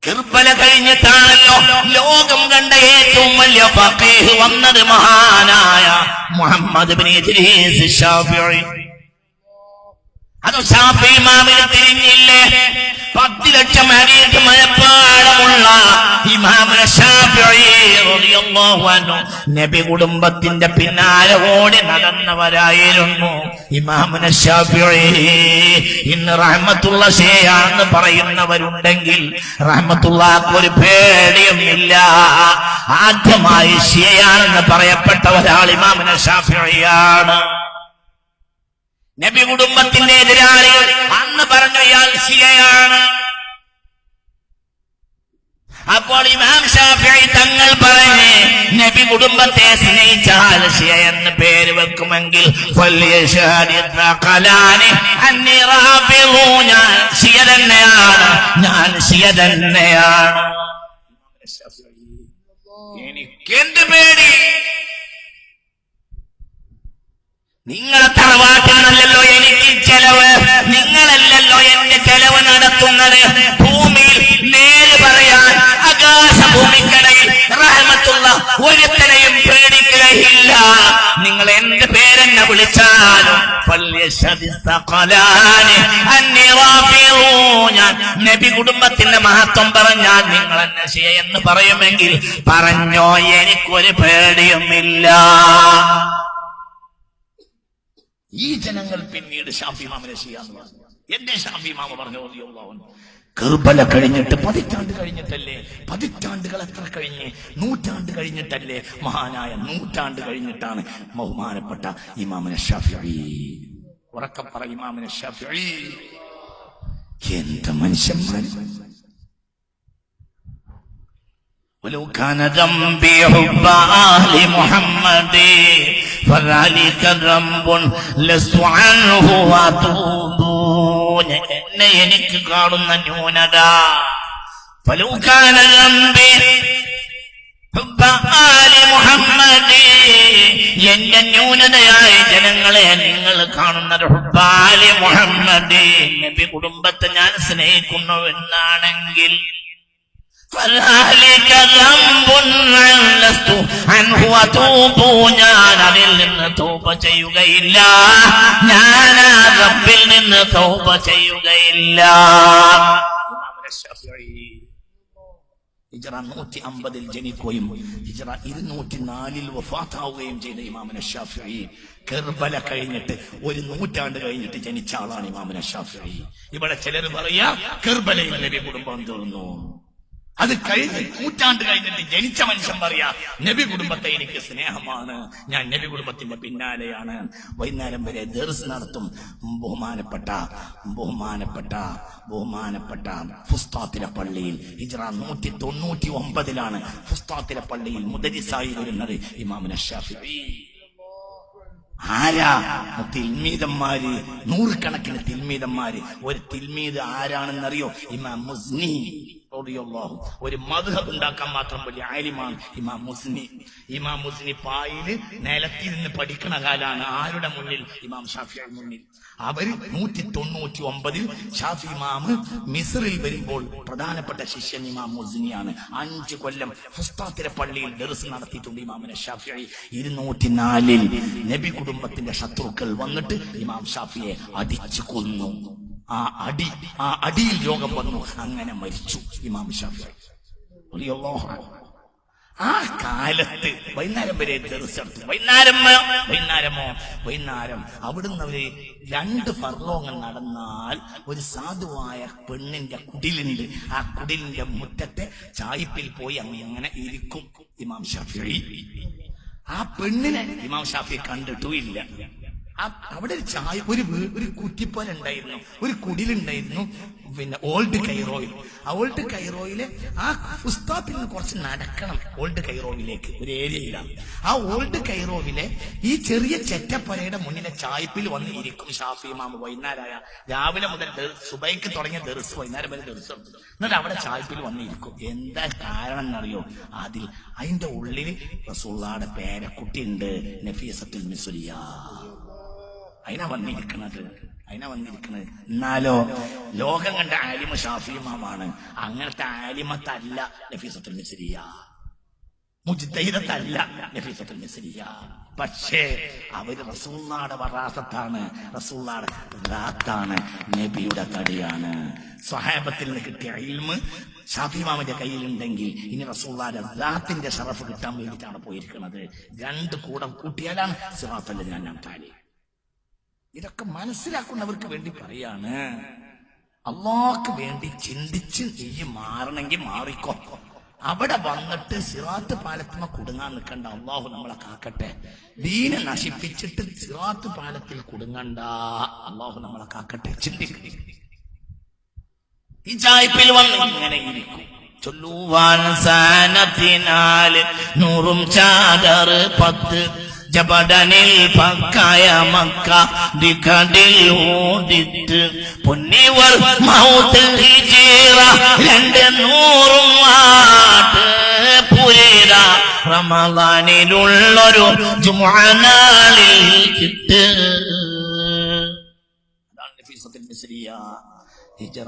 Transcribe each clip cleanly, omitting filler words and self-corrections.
കർബല കഴിഞ്ഞിട്ടാണല്ലോ ലോകം കണ്ട ഏറ്റവും വലിയ ഫഖീഹ് വന്നത്, മഹാനായ മുഹമ്മദ് ഇബ്നു ഇദ്രീസ് ശാഫിഈ. അത് ശാഫിഈ ഇമാമിന് തിരിഞ്ഞില്ലേ? 10 ലക്ഷം ഹദീസ് മനപ്പാഠമുള്ള ഇമാമുന ശാഫിഈ റളിയല്ലാഹു അൻഹു നബി കുടുംബത്തിന്റെ പിന്നാലെ ഓടി നടന്നവരായിരുന്നു ഇമാമുന ശാഫിഈ. ഇന്ന് റഹ്മത്തുള്ള ഷേയാണെന്ന് പറയുന്നവരുണ്ടെങ്കിൽ റഹ്മത്തുള്ളാഹ്ക്ക് ഒരു പേടിയും ഇല്ല. ആദ്യമായി ഷിയയാണെന്ന് പറയപ്പെട്ട ഒരാൾ ഇമാമുന ശാഫിഈയാണ്. നബി കുടുംബത്തിന്റെ എതിരാളികൾ അന്ന് പറഞ്ഞു ഇയാൾ ഷിയയാണ്. അപ്പോൾ ഇമാം ശാഫിഈ തങ്ങൾ പറഞ്ഞ് നബി കുടുംബത്തെ സ്നേഹിച്ചാൽ ഷിയ എന്ന് പേര് വെക്കുമെങ്കിൽ ഞാൻ ഷിയ തന്നെയാണ്, ഞാൻ ഷിയ തന്നെയാണ്. എനിക്കെന്ത് പേടി? നിങ്ങളെ തറവാട്ടിനല്ലല്ലോ എനിക്ക് ചെലവ്, നിങ്ങളല്ലല്ലോ എന്റെ ചെലവ് നടത്തുന്നത്. ഭൂമിയിൽ നേര് പറയാൻ ആകാശഭൂമിക്കടയിൽ റഹ്മത്തുള്ള ഒരുത്തനെയും പേടിക്കുകയില്ല. നിങ്ങൾ എന്ത് പേരെന്നെ വിളിച്ചാലും ഞാൻ നബി കുടുംബത്തിന്റെ മഹത്വം പറഞ്ഞാൽ നിങ്ങൾ എന്നെ ഷിയ എന്ന് പറയുമെങ്കിൽ പറഞ്ഞോ, എനിക്കൊരു പേടിയുമില്ല. ഈ ജനങ്ങൾ പിന്നീട് ഷാഫി ഇമാമിനെ ഷിയ എന്ന് പറഞ്ഞു. എന്റെ ഷാഫി ഇമാമ പറഞ്ഞു കർബല കഴിഞ്ഞിട്ട് 10 നൂറ്റാണ്ട് കഴിഞ്ഞിട്ടല്ലേ? 10 നൂറ്റാണ്ടുകൾ എത്ര കഴിഞ്ഞ്? 100 നൂറ്റാണ്ട് കഴിഞ്ഞിട്ടല്ലേ? മഹാനായ 100 നൂറ്റാണ്ട് കഴിഞ്ഞിട്ടാണ് ബഹുമാനപ്പെട്ട ഇമാമുന ശാഫിഈ. ഉറക്കം പറ, ഇമാമുന ശാഫിഈ. എന്ത് മനുഷ്യന്മാർ! ولو كان ذنبي حب أهل محمد فذلك ذنب لست عنه وأتوب. എന്നെ എനിക്ക് കാണുന്ന ന്യൂനത, فلو كان ذنبي حب آل محمد, എന്റെ ന്യൂനതയായ ജനങ്ങളെ നിങ്ങൾ കാണുന്നത് ഹുബ്ബ ആലി മുഹമ്മദ്, നബി കുടുംബത്തെ ഞാൻ സ്നേഹിക്കുന്നു എന്നാണെങ്കിൽ ഞാൻ അതിൽ നിന്ന് തൗബ ചെയ്യുകയില്ല, ഞാൻ ആ റബ്ബിൽ നിന്ന് തൗബ ചെയ്യുകയില്ല. ഹിജ്റ 150 ജനിക്കുകയും ഹിജ്റ 204 വഫാത്താവുകയും ചെയ്ത ഇമാമുന ശാഫിഈ കർബല കഴിഞ്ഞിട്ട് 1 നൂറ്റാണ്ട് കഴിഞ്ഞിട്ട് ജനിച്ച ആളാണ് ഇമാമുന ശാഫിഈ. ഇവിടെ ചിലർ പറയാ കർബലയിൽ നബി കുടുംബം തീർന്നു. അത് കഴിഞ്ഞ് 1 നൂറ്റാണ്ട് കഴിഞ്ഞിട്ട് ജനിച്ച മനുഷ്യൻ പറയാ നബി കുടുംബത്തെ എനിക്ക് സ്നേഹമാണ്, ഞാൻ നബി കുടുംബത്തിന്റെ പിന്നാലെയാണ്. വൈകുന്നേരം വരെ ദർസ് നടത്തും. ബഹുമാനപ്പെട്ട ഫുസ്താത്തിലെ പള്ളിയിൽ ഹിജ്റ 199 ഫുസ്താത്തിലെ പള്ളിയിൽ മുദരിസായി വരുന്നത് ഇമാമുന ശാഫിഈ. ആരാ? തിൽമീദന്മാര്, 100 കണക്കിന് തിൽമീദന്മാര്. ഒരു തിൽമീദ് ആരാണെന്നറിയോ? ഇമാം മുസ്നി. ഒരു മദ്ഹബ് ഉണ്ടാക്കാൻ മാത്രം വലിയ ആലിമാണ് ഇമാം മുസ്നി. ഇമാം മുസ്നി പായില് നിലത്തിരുന്ന് പഠിക്കണ കാലാണ്. ആരുടെ മുന്നിൽ? ഇമാം ഷാഫിഈ മുന്നിൽ. അവര് 199 ഷാഫി ഇമാം മിസ്റിൽ വരുമ്പോൾ പ്രധാനപ്പെട്ട ശിഷ്യൻ ഇമാം മുസ്നിയാണ്. 5 കൊല്ലം ഫുസ്താത്തിലെ പള്ളിയിൽ ദർസ് നടത്തിയിട്ടുണ്ട് ഇമാമുന ശാഫിഈ. 204 നബി കുടുംബത്തിന്റെ ശത്രുക്കൾ വന്നിട്ട് ഇമാം ഷാഫിയെ അടിച്ചു കൊന്നു. ആ അടിയിൽ രോഗം വന്നു, അങ്ങനെ മരിച്ചു ഇമാം ഷാഫിഈ. ആ കാലത്ത് വൈകുന്നേരം വരെ ദർസ് നടത്തി. വൈകുന്നേരം അവിടുന്ന് അവര് 2 ഫർലോങ് നടന്നാൽ ഒരു സാധുവായ പെണ്ണിന്റെ കുടിലുണ്ട്. ആ കുടിലിന്റെ മുറ്റത്തെ ചായ്പിൽ പോയി അങ്ങനെ ഇരിക്കും ഇമാം ഷാഫിഈ. ആ പെണ്ണിനെ ഇമാം ഷാഫിഈ കണ്ടിട്ടുമില്ല. അവിടെ ഒരു കുറ്റിപ്പോലെ ഉണ്ടായിരുന്നു, ഒരു കുടിലുണ്ടായിരുന്നു. പിന്നെ ഓൾഡ് കൈറോയിൽ, ആ ഓൾഡ് കൈറോയിലെ ആ ഉസ്താദിൽ നിന്ന് കുറച്ച് നടക്കണം ഓൾഡ് കൈറോവിലേക്ക്, ഒരു ഏരിയയിലാണ്. ആ ഓൾഡ് കൈറോവിലെ ഈ ചെറിയ ചെറ്റപ്പരയുടെ മുന്നിലെ ചായ്പിൽ വന്ന് ഇരിക്കും ഷാഫി ഇമാം. വൈകുന്നേരമായ രാവിലെ മുതൽ സുബൈക്ക് തുടങ്ങിയ ദർസ് വൈകുന്നേരം വരെ ദർസ് ഉണ്ട്. എന്നിട്ട് അവിടെ ചായ്പിൽ വന്നിരിക്കും. എന്താ കാരണം എന്നറിയോ? അതിന്റെ ഉള്ളിൽ റസൂലുള്ളാഹിയുടെ പേരക്കുട്ടി ഉണ്ട്, നഫീസത്തുൽ മിസ്രിയ. അതിനാ വന്നിരിക്കുന്നത്. അതിനാ വന്നിരിക്കുന്നത്. എന്നാലോ ലോകം കണ്ട ആലിമ ഷാഫി ഇമാമാണ്. അങ്ങനത്തെ ആലിമത്തല്ല നഫീസത്തുൽ മിസ്രിയ, മുജ്തഹിദത്തല്ല നഫീസത്തുൽ മിസ്രിയ. പക്ഷേ അവര് റസൂലുള്ളാഹിയുടെ വറാസത്താണ്, റസൂലുള്ളാഹിയുടെ റാത്താണ്, നബിയുടെ കടിയാണ്. സ്വഹാബത്തിൽ നിന്ന് കിട്ടിയ ഇൽമ് ഷാഫി ഇമാമിന്റെ കയ്യിലുണ്ടെങ്കിൽ ഇനി റസൂലുള്ളാഹിയുടെ റാത്തിന്റെ ഷറഫ് കിട്ടാൻ വേണ്ടിയിട്ടാണ് പോയിരിക്കുന്നത്. രണ്ട് കൂടം കൂട്ടിയാലാണ് സിറാത്തുൽ അൻഅം താലി. ഇതൊക്കെ മനസ്സിലാക്കുന്നവർക്ക് വേണ്ടി പറയാണ്. അള്ളാഹ്ക്ക് വേണ്ടി ചിന്തിച്ച് നീ മാറണമെങ്കിൽ മാറിക്കോ. അവിടെ വന്നിട്ട് സിറാത്ത് പാലത്തിമ കുടുങ്ങാൻ നിൽക്കണ്ട. അള്ളാഹു നമ്മളെ കാക്കട്ടെ. ദീനെ നശിപ്പിച്ചിട്ട് സിറാത്ത് പാലത്തിൽ കുടുങ്ങണ്ട. അള്ളാഹു നമ്മളെ കാക്കട്ടെ. ചിന്തിക്കും. ഈ ചായ്പിൽ വന്ന് ഇങ്ങനെ ഇരിക്കും. ചൊല്ലുവാൻ സാനത്തിനാൽ നൂറും ചാദർ 10 ജബദനിൽ പക്കായ മക്ക ദിക്കടിൽ ഓടിട്ട് പൊന്നിവർ മൗത്ത് ഹിജറ 200 ആട്ട് പുരേര റമളാനിലുള്ളൊരു ജുമുഅ നാളിൽ കിട്ട്. അതാണ് നഫീസത്തുൽ മിസ്രിയ. ഹിജ്റ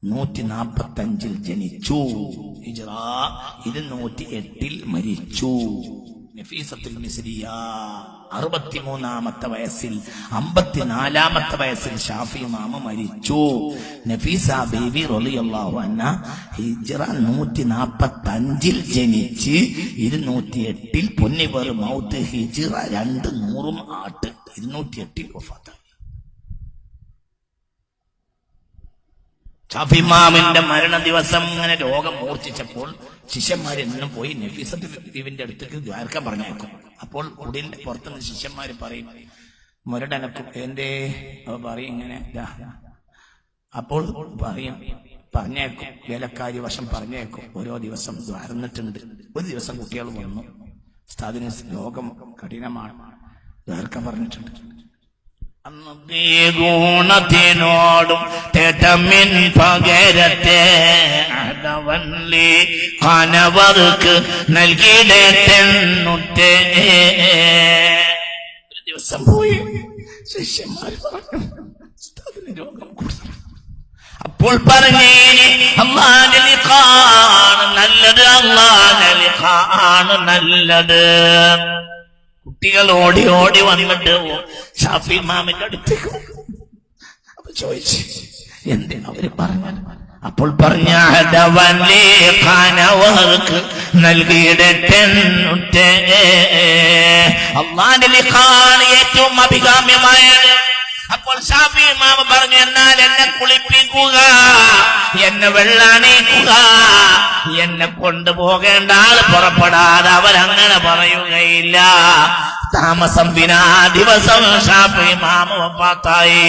145 ജനിച്ചു. ഹിജ്റ 208 മരിച്ചു. നഫീസത്തുൽ മിസ്രിയ 63-ാമത്തെ വയസ്സിൽ 54-ാമത്തെ വയസ്സിൽ ഷാഫി ഇമാം മരിച്ചു. നഫീസ ബീവി റളിയല്ലാഹു അൻഹ ഹിജ്റ 145 ജനിച്ച് 208 പൊന്നിവർ മൗത്ത് ഹിജ്റ 200 ആട്ട് 208 വഫാത്തായി. ഷാഫി ഇമാമിന്റെ മരണ ദിവസം ഇങ്ങനെ രോഗം മൂർച്ഛിച്ചപ്പോൾ ശിഷ്യന്മാരെന്നും പോയി നഫീസത്ത് ബീവിന്റെ അടുത്തേക്ക് ദ്വാരക്കാൻ പറഞ്ഞേക്കും. അപ്പോൾ കുടിലിന്റെ പുറത്തുനിന്ന് ശിഷ്യന്മാര് പറയും, മുരടനക്കും എന്തേ പറയും ഇങ്ങനെ. അപ്പോൾ പറയും, പറഞ്ഞേക്കും, വേലക്കാരി വശം പറഞ്ഞേക്കും. ഓരോ ദിവസം ദ്വാരന്നിട്ടുണ്ട്. ഒരു ദിവസം കുട്ടികൾ വന്നു, ഉസ്താദിന് രോഗം കഠിനമാണ്, ദ്വാരക്കാൻ പറഞ്ഞിട്ടുണ്ട്. ഗുണത്തിനോടും തേട്ടമിൻ പകരത്തെ അടവല്ലി കനവർക്ക് നൽകിയിടേറ്റെന്നുട്ടേ. ഒരു ദിവസം പോയി ശിഷ്യന്മാർ പറഞ്ഞു, ഉസ്താദിന് രോഗം കൂടുതൽ. അപ്പോൾ പറഞ്ഞേ, അല്ലാഹുവിന്റെ ലിഖാണ് നല്ലത്, അല്ലാഹുവിന്റെ ലിഖാണ് നല്ലത്. കുട്ടികൾ ഓടി ഓടി വന്നിട്ട് ഷാഫി ഇമാമിന്റെ അടുത്തേക്ക് അപ്പൊ ചോദിച്ചു, എന്തേ അവര് പറഞ്ഞത്? അപ്പോൾ പറഞ്ഞ ഖാനവർക്ക് നൽകിയിടട്ടെ. അല്ലാഹുവിന്റെ ലിഖാണ് ഏറ്റവും അഭികാമ്യമായത്. അപ്പോൾ ഷാഫി ഇമാം പറഞ്ഞു, എന്നാൽ എന്നെ കുളിപ്പിക്കുക, എന്നെ വെള്ളാണിക്കുക, എന്നെ കൊണ്ടുപോകേണ്ട ആള് പുറപ്പെടാതെ അവരങ്ങനെ പറയുകയില്ല. താമസം വിനാ ദിവസം ഷാഫി ഇമാം വഫാത്തായി.